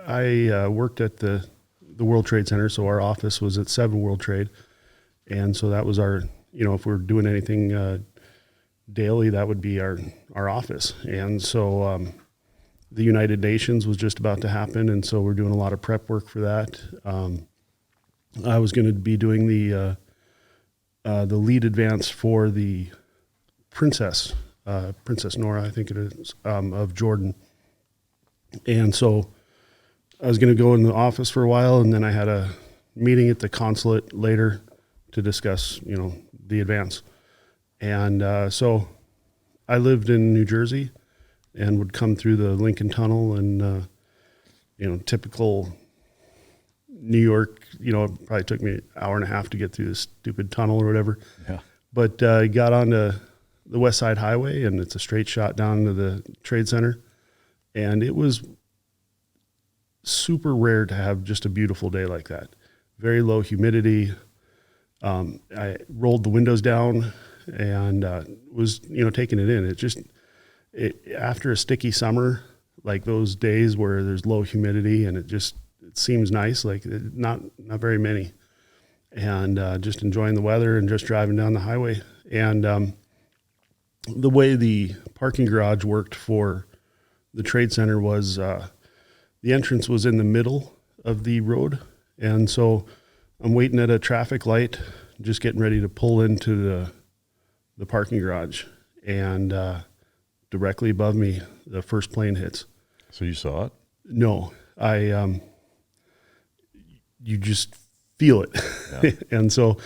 I worked at the World Trade Center, so our office was at 7 World Trade, and so that was our, if we're doing anything daily, that would be our office. And so the United Nations was just about to happen, and so we're doing a lot of prep work for that. I was going to be doing the lead advance for the Princess Nora, I think it is, of Jordan. And so I was going to go in the office for a while, and then I had a meeting at the consulate later to discuss, the advance. And so I lived in New Jersey and would come through the Lincoln Tunnel and, typical New York, it probably took me an hour and a half to get through this stupid tunnel or whatever. Yeah. But I got onto the West Side Highway, and it's a straight shot down to the Trade Center. And it was super rare to have just a beautiful day like that. Very low humidity. I rolled the windows down and was, taking it in. After a sticky summer, like those days where there's low humidity and it seems nice, like not very many. And just enjoying the weather and just driving down the highway. And the way the parking garage worked for the Trade Center was the entrance was in the middle of the road. And so I'm waiting at a traffic light, just getting ready to pull into the parking garage. And directly above me, the first plane hits. So you saw it? No, you just feel it. Yeah. And so,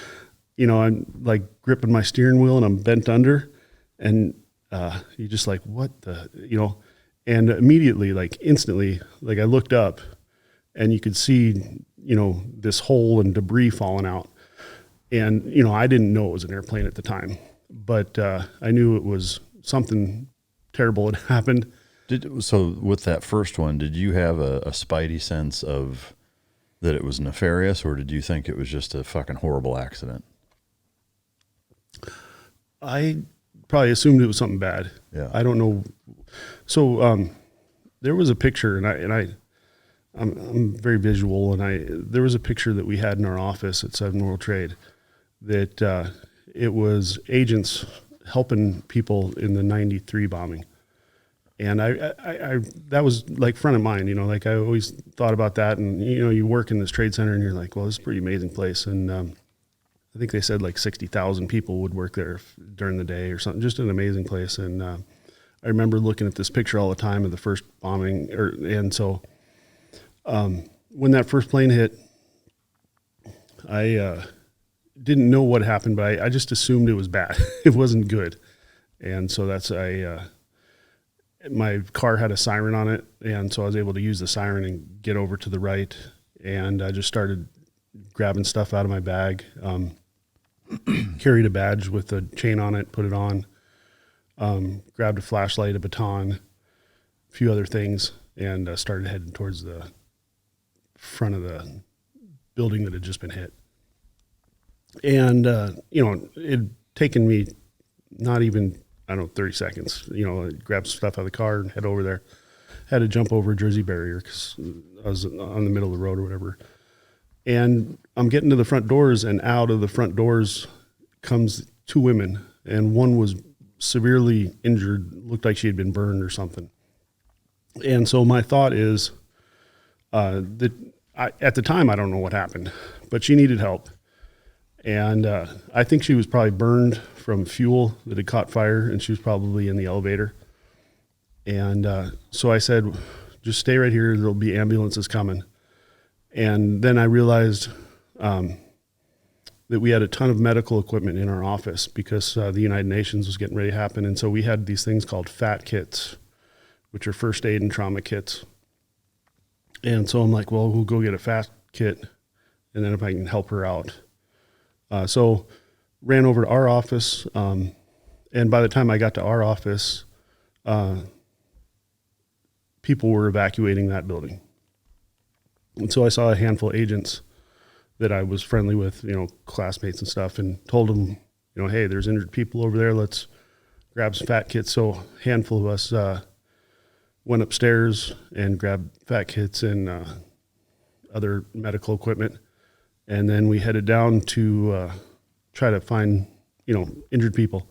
I'm like gripping my steering wheel and I'm bent under, and you're just like, what the, and immediately, like instantly, like I looked up and you could see, this hole and debris falling out. And, I didn't know it was an airplane at the time, but I knew it was something terrible had happened. So with that first one, did you have a spidey sense of that it was nefarious, or did you think it was just a fucking horrible accident? I probably assumed it was something bad. Yeah. I don't know. So there was a picture, and I'm very visual, and there was a picture that we had in our office at 7 World Trade that it was agents helping people in the 93 bombing. And I that was like front of mind, like I always thought about that. And, you work in this trade center and you're like, well, this is a pretty amazing place. And I think they said like 60,000 people would work there during the day or something, just an amazing place. And I remember looking at this picture all the time of the first bombing. And so when that first plane hit, I didn't know what happened, but I just assumed it was bad. It wasn't good. And so my car had a siren on it, and so I was able to use the siren and get over to the right, and I just started grabbing stuff out of my bag, carried a badge with a chain on it, put it on, grabbed a flashlight, a baton, a few other things, and started heading towards the front of the building that had just been hit. And, it had taken me not even 30 seconds, grab stuff out of the car and head over there. Had to jump over a Jersey barrier because I was on the middle of the road or whatever. And I'm getting to the front doors, and out of the front doors comes 2 women, and one was severely injured, looked like she had been burned or something. And so my thought is that at the time, I don't know what happened, but she needed help. And I think she was probably burned from fuel that had caught fire, and she was probably in the elevator. And so I said, just stay right here. There'll be ambulances coming. And then I realized that we had a ton of medical equipment in our office because the United Nations was getting ready to happen. And so we had these things called FAT kits, which are first aid and trauma kits. And so I'm like, well, we'll go get a FAT kit, and then if I can help her out. So ran over to our office, and by the time I got to our office, people were evacuating that building. And so I saw a handful of agents that I was friendly with, classmates and stuff, and told them, hey, there's injured people over there. Let's grab some FAT kits. So a handful of us went upstairs and grabbed fat kits and other medical equipment. And then we headed down to try to find, injured people.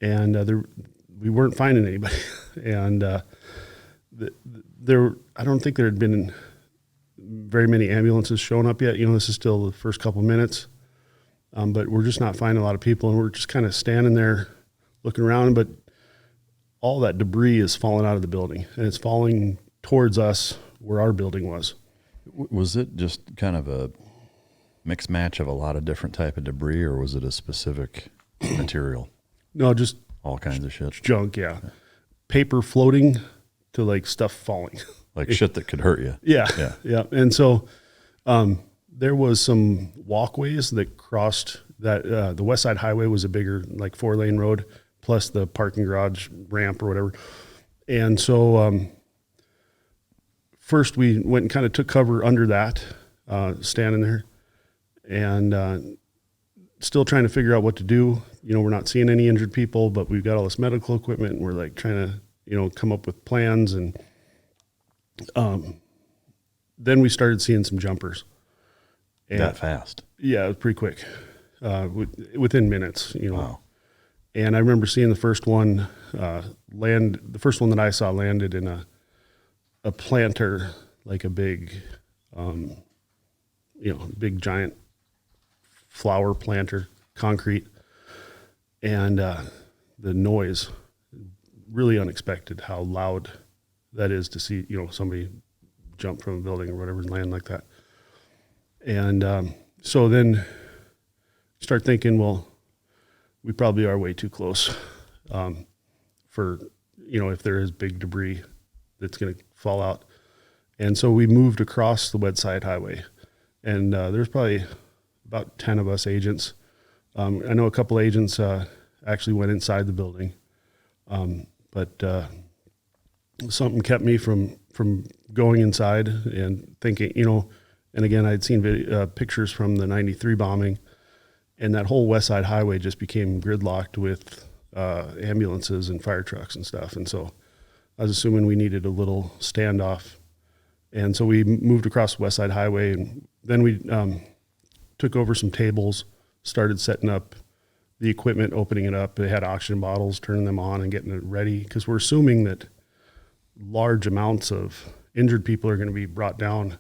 And we weren't finding anybody. And I don't think there had been very many ambulances showing up yet. This is still the first couple minutes. But we're just not finding a lot of people. And we're just kind of standing there looking around. But all that debris is falling out of the building. And it's falling towards us where our building was. Was it just kind of a mixed match of a lot of different type of debris, or was it a specific material? No, just all kinds of shit. Junk, yeah. Paper floating to like stuff falling. Like shit that could hurt you. Yeah. And so there was some walkways that crossed that. The West Side Highway was a bigger, like 4-lane road, plus the parking garage ramp or whatever. And so first we went and kind of took cover under that, standing there, and still trying to figure out what to do. We're not seeing any injured people, but we've got all this medical equipment, and we're like trying to, come up with plans. And then we started seeing some jumpers. And that fast? Yeah, it was pretty quick, within minutes, Wow. And I remember seeing the first one land. The first one that I saw landed in a planter, like a big, big giant flower planter, concrete, and the noise, really unexpected how loud that is to see, somebody jump from a building or whatever and land like that. And so then start thinking, well, we probably are way too close for, if there is big debris that's going to fall out. And so we moved across the West Side Highway, and there's probably about 10 of us agents. I know a couple agents actually went inside the building, but something kept me from going inside and thinking, and again, I'd seen pictures from the 93 bombing, and that whole West Side Highway just became gridlocked with ambulances and fire trucks and stuff. And so I was assuming we needed a little standoff. And so we moved across the West Side Highway, and then we took over some tables, started setting up the equipment, opening it up. They had oxygen bottles, turning them on and getting it ready, because we're assuming that large amounts of injured people are going to be brought down,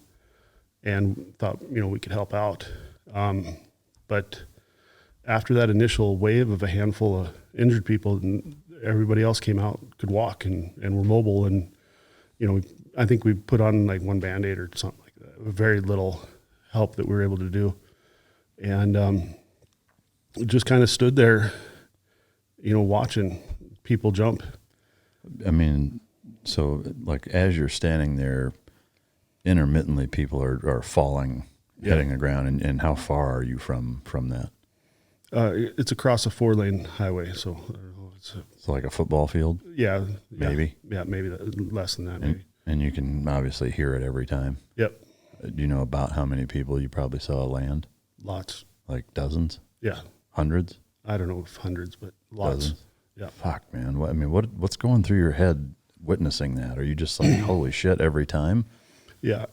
and thought, we could help out. But after that initial wave of a handful of injured people, everybody else came out, could walk and were mobile. And, I think we put on like one Band-Aid or something like that. Very little help that we were able to do. And just kind of stood there, watching people jump. I mean, so like as you're standing there, intermittently people are falling, hitting the ground. And how far are you from that? It's across a 4-lane highway. So I don't know. It's like a football field? Yeah. Maybe? Yeah, maybe less than that, maybe. And you can obviously hear it every time. Yep. Do you know about how many people you probably saw land? Lots. Like dozens? Yeah. Hundreds? I don't know if hundreds, but lots. Dozens? Yeah. Fuck, man. What's going through your head witnessing that? Are you just like, holy shit, every time? Yeah.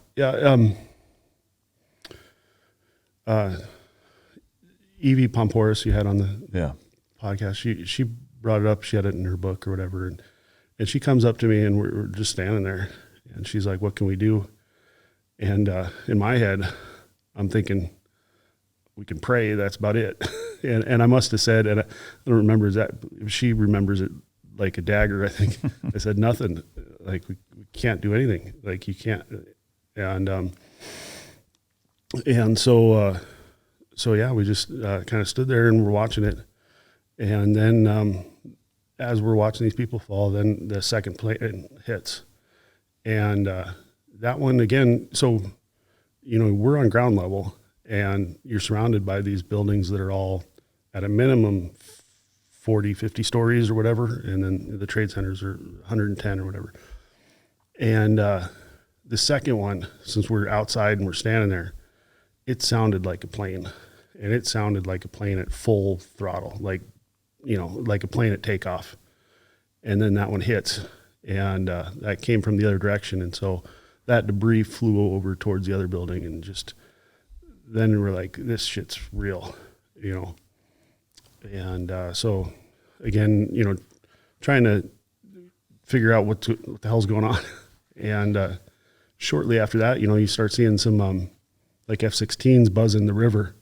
Evie Pomporis, you had on the podcast, she brought it up. She had it in her book or whatever. And she comes up to me, and we're just standing there, and she's like, what can we do? And in my head, I'm thinking, we can pray. That's about it. and I must have said, and I don't remember if she remembers it like a dagger, I think. I said, nothing. Like, we can't do anything. Like, you can't. And so yeah, we just kind of stood there and we're watching it. And then as we're watching these people fall, then the second plane hits. And that one, again, so, we're on ground level, and you're surrounded by these buildings that are all at a minimum 40, 50 stories or whatever. And then the trade centers are 110 or whatever. And the second one, since we're outside and we're standing there, it sounded like a plane. And it sounded like a plane at full throttle, like a plane at takeoff. And then that one hits, and that came from the other direction. And so that debris flew over towards the other building, and just then we're like, this shit's real, you know. And so again, you know, trying to figure out what the hell's going on. And shortly after that, you know, you start seeing some like F-16s buzz in the river.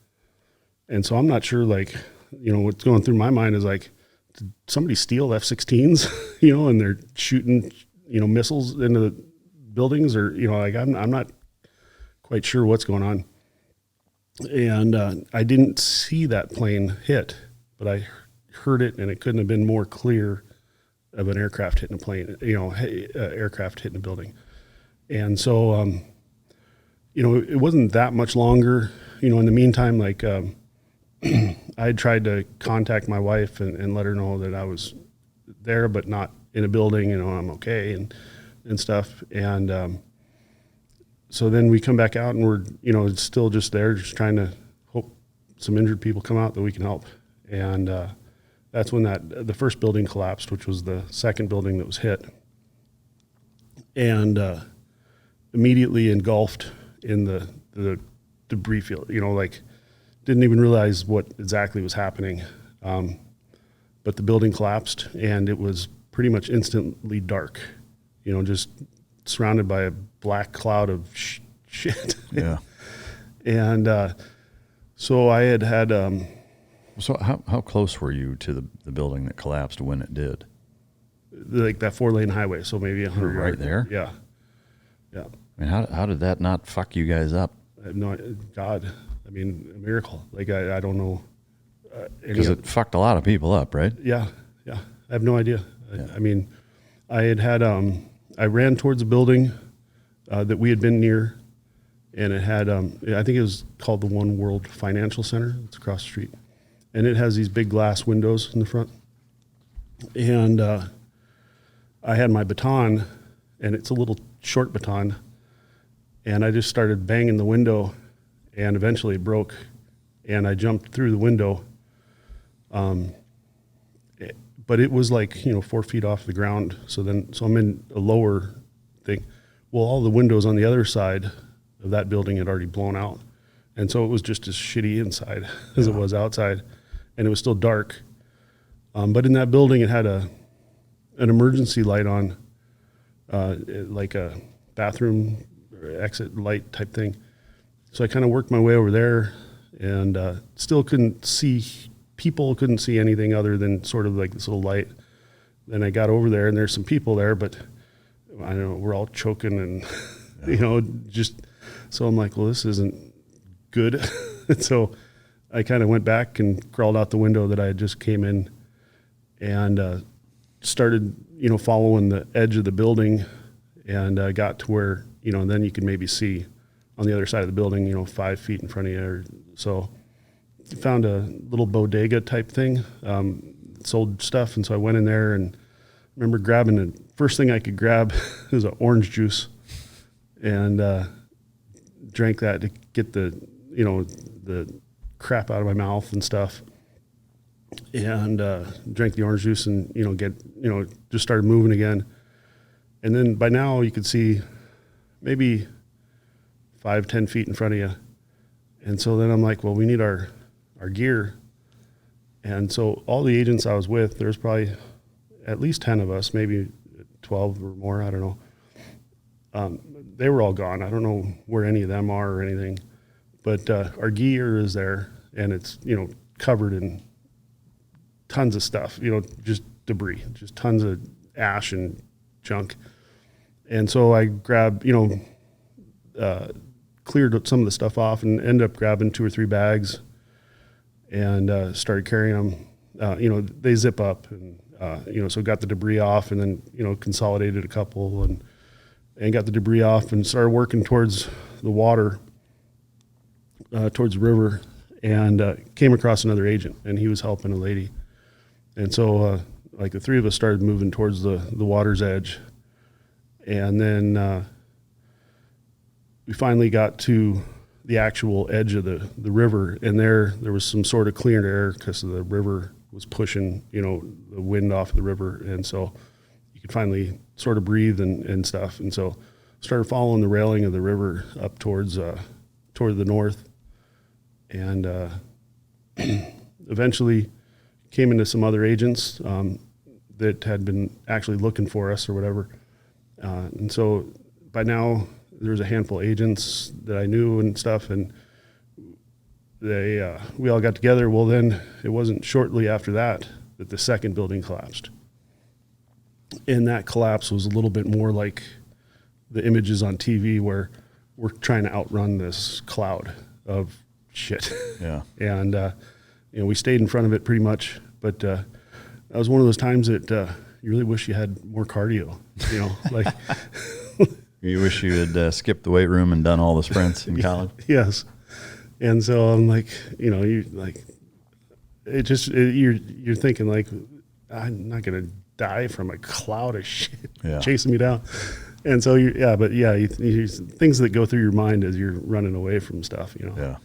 And so I'm not sure, like, you know, what's going through my mind is like, did somebody steal F-16s, you know, and they're shooting, you know, missiles into the buildings, or, you know, like I'm not quite sure what's going on. And I didn't see that plane hit, but I heard it, and it couldn't have been more clear of an aircraft hitting a plane, you know, aircraft hitting a building. And so, you know, it wasn't that much longer, you know, in the meantime, like, I tried to contact my wife and let her know that I was there, but not in a building, you know, I'm okay and stuff. And, so then we come back out, and we're, you know, still just there, just trying to hope some injured people come out that we can help. And, that's when the first building collapsed, which was the second building that was hit, and, immediately engulfed in the debris field, you know, like, didn't even realize what exactly was happening. But the building collapsed, and it was pretty much instantly dark, you know, just surrounded by a black cloud of shit. Yeah. And so I had So how close were you to the building that collapsed when it did? like that 4-lane highway, so maybe 100 Right yards. there? Yeah. Yeah. I mean, how did that not fuck you guys up? I have no, God, I mean, a miracle. Like, I don't know. Because it fucked a lot of people up, right? Yeah. Yeah. I have no idea. Yeah. I mean, I I ran towards a building that we had been near, and it had, I think it was called the One World Financial Center. It's across the street. And it has these big glass windows in the front. And I had my baton, and it's a little short baton, and I just started banging the window, and eventually it broke, and I jumped through the window. But it was like, you know, 4 feet off the ground. So I'm in a lower thing. Well, all the windows on the other side of that building had already blown out. And so it was just as shitty inside as it was outside. And it was still dark. But in that building, it had an emergency light on, like a bathroom or exit light type thing. So I kind of worked my way over there, and still couldn't see people, couldn't see anything other than sort of like this little light. Then I got over there, and there's some people there, but I don't know, we're all choking and, you know, just, so I'm like, well, this isn't good. So I kind of went back and crawled out the window that I had just came in, and started, you know, following the edge of the building, and got to where, you know, then you could maybe see on the other side of the building, you know, 5 feet in front of you. Or so found a little bodega type thing, sold stuff. And so I went in there and remember grabbing the first thing I could grab was an orange juice, and drank that to get the, you know, the crap out of my mouth and stuff. And drank the orange juice, and, you know, just started moving again. And then by now you could see maybe 5-10 feet in front of you. And so then I'm like, well, we need our gear. And so all the agents I was with, there's probably at least 10 of us, maybe 12 or more, I don't know. They were all gone. I don't know where any of them are or anything, but our gear is there, and it's, you know, covered in tons of stuff, you know, just debris, just tons of ash and junk. And so I grabbed, you know, cleared some of the stuff off, and ended up grabbing 2 or 3 bags, and started carrying them. You know, they zip up, and, you know, so got the debris off, and then, you know, consolidated a couple, and got the debris off, and started working towards the water, towards the river, and came across another agent, and he was helping a lady. And so, like, the 3 of us started moving towards the water's edge. And then we finally got to the actual edge of the river, and there was some sort of clear air because the river was pushing, you know, the wind off the river. And so you could finally sort of breathe and stuff. And so started following the railing of the river up towards toward the north, and eventually came into some other agents that had been actually looking for us or whatever. And so by now there was a handful of agents that I knew and stuff, and we all got together. Well, then it wasn't shortly after that the second building collapsed. And that collapse was a little bit more like the images on TV where we're trying to outrun this cloud of shit. Yeah. And, we stayed in front of it pretty much, but that was one of those times that you really wish you had more cardio, like. You wish you had skipped the weight room and done all the sprints in college? Yes. And so I'm like, you're thinking like, I'm not going to die from a cloud of shit chasing me down. And so things that go through your mind as you're running away from stuff, Yeah.